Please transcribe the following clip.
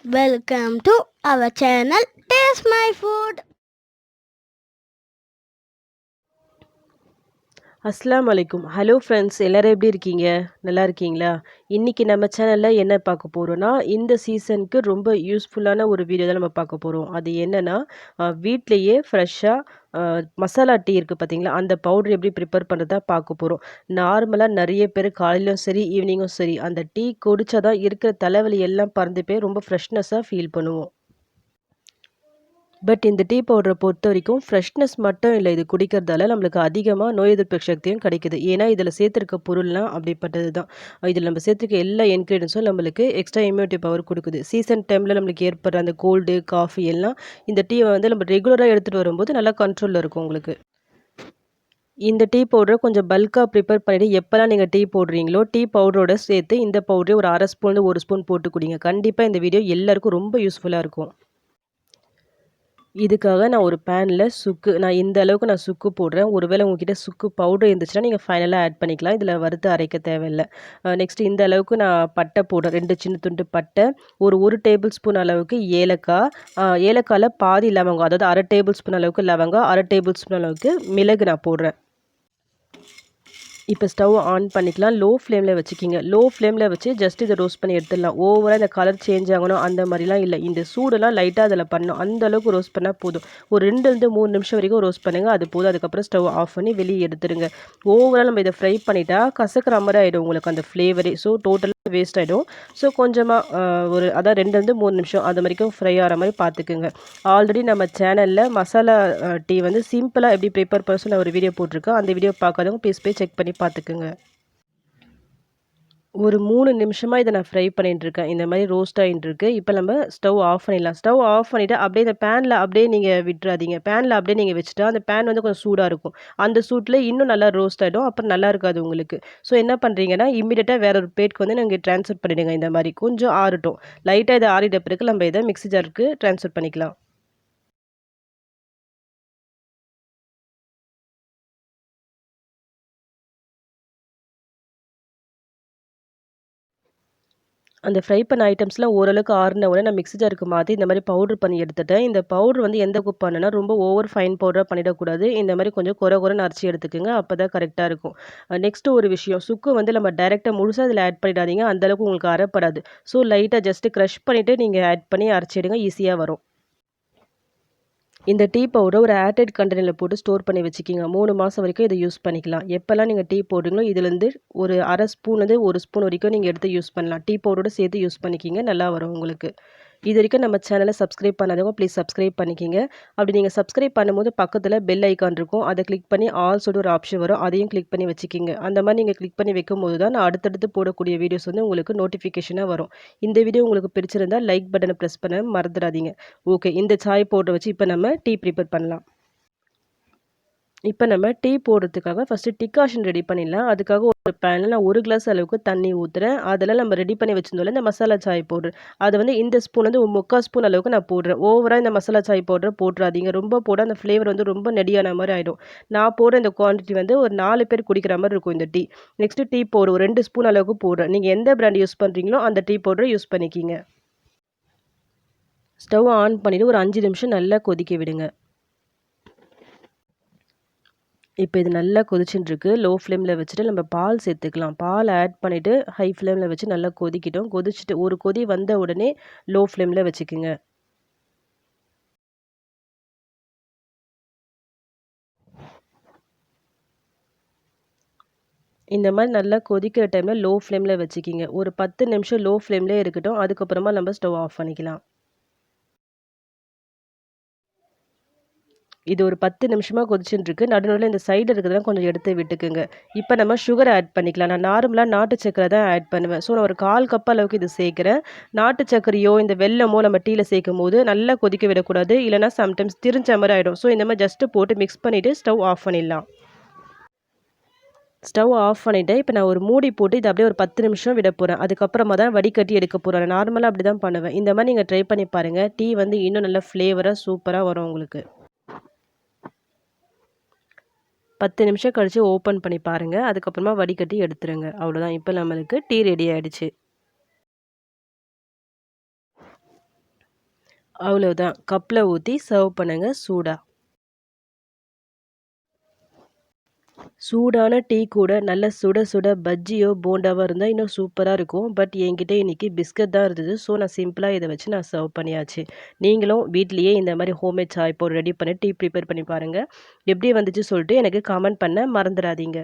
Welcome to our channel Taste My Food. அஸ்ஸலாமு அலைக்கும். Hello friends, எல்லாரும் எப்படி இருக்கீங்க? நல்லா இருக்கீங்களா? இன்னைக்கு நம்ம சேனல்ல என்ன பார்க்க போறோம்னா, இந்த சீசனுக்கு ரொம்ப யூஸ்ஃபுல்லான ஒரு வீடியோ தான் நம்ம பார்க்க போறோம். அது என்னன்னா, வீட்லயே ஃப்ரெஷ்ஷா மசாலா டீ இருக்கு பார்த்தீங்களா? அந்த பவுடர் எப்படி ப்ரிப்பேர் பண்ணுறதா பார்க்க போறோம். நார்மலா நெறைய பேர் காலையிலும் சரி, ஈவினிங்கும் சரி, அந்த டீ குடிச்சா தான் இருக்கிற தலைவலி எல்லாம் பறந்து போய் ரொம்ப ஃப்ரெஷ்னஸா ஃபீல் பண்ணுவோம். பட் இந்த டீ பவுடர பொறுத்தவரைக்கும் ஃப்ரெஷ்னஸ் மட்டும் இல்ல இது குடிக்கிறதால நம்மளுக்கு அதிகமா நோய் எதிர்ப்பு சக்தியும் கிடைக்குது. ஏன்னா, இதில சேர்த்திருக்க பொருள்லாம் அப்படிப்பட்டது தான். இதில நம்ம சேர்த்திருக்க எல்லா இன்கிரீடியன்ட்ஸும் நம்மளுக்கு எக்ஸ்ட்ரா இம்யூனிட்டி பவர் குடுக்குது. சீசன் டைம்ல நம்மளுக்கு ஏற்படுற அந்த கோல்டு, காஃபி எல்லாம் இந்த டீய வந்து நம்ம ரெகுலரா எடுத்துட்டு வரும்போது நல்லா கண்ட்ரோல்ல இருக்கும் உங்களுக்கு. இந்த டீ பவுடர கொஞ்சம் பல்கா ப்ரிப்பேர் பண்ணிட்டு எப்பலாம் நீங்க டீ போடுறீங்களோ, டீ பவுடரோட சேர்த்து இந்த பவுடர ஒரு 1/2 ஸ்பூன்லேருந்து 1 ஸ்பூன் போட்டு குடிங்க. கண்டிப்பா இந்த வீடியோ எல்லாருக்கும் ரொம்ப யூஸ்ஃபுல்லா இருக்கும். இதுக்காக நான் ஒரு பேன்ல நான் இந்த அளவுக்கு சுக்கு போடுறேன். ஒருவேளை உங்ககிட்ட சுக்கு பவுடர் இருந்துச்சுன்னா, நீங்க ஃபைனலா ஆட் பண்ணிக்கலாம். இதில வறுத்து அரைக்க தேவையில்ல. நெக்ஸ்ட் இந்த அளவுக்கு நான் பட்டை போடுறேன். 2 சின்ன துண்டு பட்டை, ஒரு 1 டேபிள் ஸ்பூன் அளவுக்கு ஏலக்காய், ஏலக்காய்ல பாதி லவங்கம், அதாவது 1/2 டேபிள் ஸ்பூன் அளவுக்கு லவங்கம், 1/2 டேபிள் ஸ்பூன் அளவுக்கு மிளகு நான் போடுறேன். இப்போ ஸ்டவ் ஆன் பண்ணிக்கலாம். லோ ஃப்ளேமில் வச்சுக்கிங்க. லோ ஃப்ளேமில் வச்சு ஜஸ்ட் இதை ரோஸ்ட் பண்ணி எடுத்துடலாம். ஓவராக இந்த கலர் சேஞ்ச் ஆகணும் அந்த மாதிரிலாம் இல்லை. இந்த சூடெல்லாம் லைட்டாக அதில் பண்ணணும். அந்த அளவுக்கு ரோஸ்ட் பண்ணால் போதும். ஒரு 2லேருந்து 3 நிமிஷம் வரைக்கும் ரோஸ்ட் பண்ணுங்கள். அது போதும். அதுக்கப்புறம் ஸ்டவ் ஆஃப் பண்ணி வெளியே எடுத்துருங்க. ஓவரால் நம்ம இதை ஃப்ரை பண்ணிட்டா கசக்கிற மாதிரி ஆகிடும் உங்களுக்கு அந்த ஃப்ளேவரே. ஸோ டோட்டலாக வேஸ்ட் ஆகிடும். ஸோ கொஞ்சமாக அதான் 2லேருந்து 3 நிமிஷம் அது வரைக்கும் ஃப்ரை ஆகிற மாதிரி பார்த்துக்குங்க. ஆல்ரெடி நம்ம சேனலில் மசாலா டீ வந்து சிம்பிளாக எப்படி ப்ரிப்பேர் பண்ண சொல்லி ஒரு வீடியோ போட்டிருக்கேன். அந்த வீடியோ பார்க்காதவங்க ப்ளீஸ் போய் செக் பண்ணி பார்த்துக்குங்க. ஒரு 3 நிமிஷமா இத நான் ஃப்ரை பண்ணிட்டுருக்கேன். இந்த மாரி ரோஸ்ட் ஆயின்ட்டுருக்கு. இப்ப நம்ம ஸ்டவ் ஆஃப் பண்ணிடலாம். ஸ்டவ் ஆஃப் பண்ணிட்டு அப்படியே இந்த பேன்ல அப்படியே நீங்க விட்டுறாதீங்க. பேன்ல அப்படியே நீங்க வச்சுட்டா, அந்த பேன் வந்து கொஞ்சம் சூடா இருக்கும். அந்த சூட்ல இன்னும் நல்லா ரோஸ்ட் ஆயிடும். அப்புறம் நல்லா இருக்காது உங்களுக்கு. ஸோ என்ன பண்றீங்கன்னா, இம்மீடியட்டா வேற ஒரு பிளேட்க்கு வந்து நீங்க ட்ரான்ஸ்ஃபர் பண்ணிடுங்க இந்த மாரி. கொஞ்சம் ஆறட்டும். லைட்டா இது ஆறிட்ட பிறகு நம்ம இத மிக்ஸி ஜாருக்கு ட்ரான்ஸ்ஃபர் பண்ணிக்கலாம். அந்த ஃப்ரை பண்ண ஐட்டம்ஸ்லாம் ஓரளவுக்கு ஆறுன உடனே நான் மிக்ஸி ஜாருக்கு மாத்தி இந்த மாரி பவுடர் பண்ணி எடுத்துட்டேன். இந்த பவுடர் வந்து எந்த அளவுக்கு பண்ணேன்னா, ரொம்ப ஓவர் ஃபைன் பவுடரா பண்ணிடக்கூடாது. இந்த மாரி கொஞ்சம் கொரன்னு அரைச்சு எடுத்துக்கங்க. அப்பதான் கரெக்ட்டா இருக்கும். நெக்ஸ்ட் ஒரு விஷயம். சுக்கு வந்து நம்ம டைரக்ட்டா முழுசா இதில ஆட் பண்ணிடாதீங்க. அந்த அளவுக்கு உங்களுக்கு அரைப்படாது. ஸோ லைட்டா ஜஸ்ட் கிரஷ் பண்ணிட்டு நீங்க ஆட் பண்ணி அரைச்சிடுங்க. ஈஸியா வரும். இந்த டீ பவுடர ஒரு ஏர்டைட் கண்டெய்னர்ல போட்டு ஸ்டோர் பண்ணி வச்சுக்கிங்க. 3 மாசம் வரைக்கும் இத யூஸ் பண்ணிக்கலாம். எப்பலாம் நீங்க டீ போடுறீங்களோ, இதுலேருந்து ஒரு 1/2 ஸ்பூன்லேருந்து 1 ஸ்பூன் வரைக்கும் நீங்க எடுத்து யூஸ் பண்ணலாம். டீ பவுடரோட சேர்த்து யூஸ் பண்ணிக்கிங்க. நல்லா வரும் உங்களுக்கு. இதுவரைக்கும் நம்ம சேனல சப்ஸ்கிரைப் பண்ணாதவங்க ப்ளீஸ் சப்ஸ்கிரைப் பண்ணிக்கிங்க. அப்படி நீங்க சப்ஸ்கிரைப் பண்ணும்போது பக்கத்துல பெல் ஐகான் இருக்கும். அத கிளிக் பண்ணி ஆல் சொல்லிட்டு ஒரு ஆப்ஷன் வரும். அதையும் கிளிக் பண்ணி வச்சுக்கிங்க. அந்த மாரி நீங்க கிளிக் பண்ணி வைக்கும்போது தான் நான் அடுத்தடுத்து போடக்கூடிய வீடியோஸ் வந்து உங்களுக்கு நோட்டிஃபிகேஷனா வரும். இந்த வீடியோ உங்களுக்கு பிடிச்சிருந்தா லைக் பட்டன பிரஸ் பண்ண மறந்துடாதீங்க. ஓகே. இந்த சாய் பவுடர வச்சு இப்ப நம்ம டீ ப்ரிப்பேர் பண்ணலாம். இப்ப நம்ம டீ போடுறதுக்காக ஃபர்ஸ்ட்டு டிகாஷன் ரெடி பண்ணிடலாம். அதுக்காக ஒரு பேன்ல நான் 1 கிளாஸ் அளவுக்கு தண்ணி ஊத்துறேன். அதில நம்ம ரெடி பண்ணி வச்சிருந்தோம்ல இந்த மசாலா சாய் பவுடர். அது வந்து இந்த ஸ்பூன் வந்து 3/4 ஸ்பூன் அளவுக்கு நான் போடுறேன். ஓவரா இந்த மசாலா சாய் பவுடர போட்றாதீங்க. ரொம்ப போட்டா அந்த ஃப்ளேவர் வந்து ரொம்ப நெடியான மாரி ஆயிடும். நான் போடுற இந்த குவான்டிட்டி வந்து ஒரு 4 பேர் குடிக்கிற மாரி இருக்கும் இந்த டீ. நெக்ஸ்ட் டீ பவுடர் ஒரு 2 ஸ்பூன் அளவுக்கு போடுறேன். நீங்க எந்த பிராண்ட் யூஸ் பண்றீங்களோ அந்த டீ பவுடர யூஸ் பண்ணிக்கீங்க. ஸ்டவ் ஆன் பண்ணிட்டு ஒரு 5 நிமிஷம் நல்லா கொதிக்க விடுங்க. இப்ப இது நல்லா கொதிச்சுட்டு இருக்கு. லோ ஃப்ளேம்ல வச்சுட்டு நம்ம பால் சேர்த்துக்கலாம். பால் ஆட் பண்ணிட்டு ஹை ஃப்ளேம்ல வச்சு நல்லா கொதிக்கட்டும். கொதிச்சுட்டு ஒரு கொதி வந்த உடனே லோ ஃப்ளேம்ல வச்சுக்குங்க. இந்த மாரி நல்லா கொதிக்கிற டைம்ல லோ ஃப்ளேம்ல வச்சுக்கிங்க. ஒரு 10 நிமிஷம் லோ ஃப்ளேம்லயே இருக்கட்டும். அதுக்கப்புறமா நம்ம ஸ்டவ் ஆஃப் பண்ணிக்கலாம். இது ஒரு 10 நிமிஷமா கொதிச்சுட்டு இருக்கு. நடுவுல இந்த சைடுல இருக்கிறதெல்லாம் கொஞ்சம் எடுத்து விட்டுக்குங்க. இப்ப நம்ம சுகர் ஆட் பண்ணிக்கலாம். நான் நார்மலா நாட்டு சர்க்கரை தான் ஆட் பண்ணுவேன். ஸோ நான் ஒரு 1/4 கப் அளவுக்கு இது சேர்க்கிறேன். நாட்டு சர்க்கரையோ, இந்த வெல்லமோ நம்ம டீல சேர்க்கும்போது நல்லா கொதிக்க விடக்கூடாது. இல்லன்னா சம்டைம்ஸ் திரிஞ்ச மாரி ஆயிடும். ஸோ இந்த மாரி ஜஸ்ட் போட்டு மிக்ஸ் பண்ணிட்டு ஸ்டவ் ஆஃப் பண்ணிடலாம். ஸ்டவ் ஆஃப் பண்ணிட்டேன். இப்ப நான் ஒரு மூடி போட்டு இத அப்படியே ஒரு 10 நிமிஷம் விட போறேன். அதுக்கப்புறமா தான் வடிகட்டி எடுக்க போறேன். நான் நார்மலா அப்படிதான் பண்ணுவேன். இந்த மாரி நீங்க ட்ரை பண்ணி பாருங்க. டீ வந்து இன்னும் நல்லா ஃப்ளேவரா சூப்பரா வரும் உங்களுக்கு. 10 நிமிஷம் கழிச்சு ஓப்பன் பண்ணி பாருங்க. அதுக்கப்புறமா வடிகட்டி எடுத்துருங்க. அவ்வளோதான். இப்ப நம்மளுக்கு டீ ரெடி ஆயிடுச்சு. அவ்வளோதான். கப்ல ஊத்தி சர்வ் பண்ணுங்க சூடா. சூடான டீ கூட நல்ல சுட சுட பஜ்ஜியோ, போண்டாவோ இருந்தா இன்னும் சூப்பரா இருக்கும். பட் என்கிட்ட இன்னைக்கு பிஸ்கட் தான் இருந்தது. ஸோ நான் சிம்பிளா இத வச்சு நான் சர்வ் பண்ணியாச்சு. நீங்களும் வீட்லயே இந்த மாரி ஹோம்மேட் சாய் பவுடர் ரெடி பண்ணி டீ ப்ரிப்பேர் பண்ணி பாருங்க. எப்படி வந்துச்சு சொல்லிட்டு எனக்கு கமெண்ட் பண்ண மறந்துறாதீங்க.